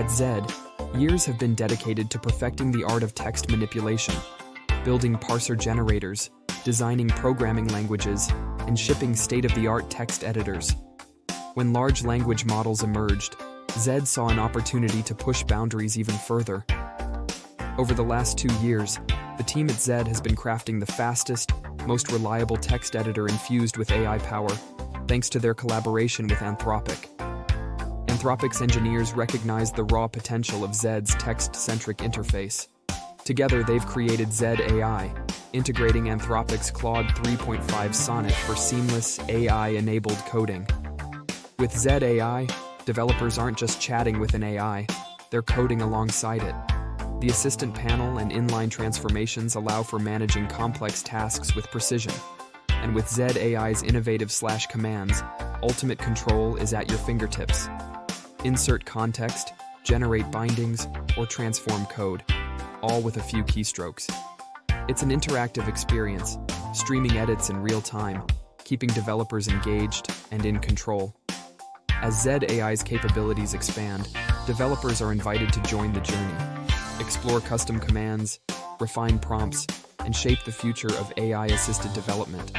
At ZED, years have been dedicated to perfecting the art of text manipulation, building parser generators, designing programming languages, and shipping state-of-the-art text editors. When large language models emerged, ZED saw an opportunity to push boundaries even further. Over the last 2 years, the team at ZED has been crafting the fastest, most reliable text editor infused with AI power, thanks to their collaboration with Anthropic. Anthropic's engineers recognized the raw potential of ZED's text-centric interface. Together, they've created ZED AI, integrating Anthropic's Claude 3.5 Sonnet for seamless, AI-enabled coding. With ZED AI, developers aren't just chatting with an AI, they're coding alongside it. The assistant panel and inline transformations allow for managing complex tasks with precision. And with ZED AI's innovative /commands, ultimate control is at your fingertips. Insert context, generate bindings, or transform code, all with a few keystrokes. It's an interactive experience, streaming edits in real time, keeping developers engaged and in control. As ZED AI's capabilities expand, developers are invited to join the journey, explore custom commands, refine prompts, and shape the future of AI-assisted development.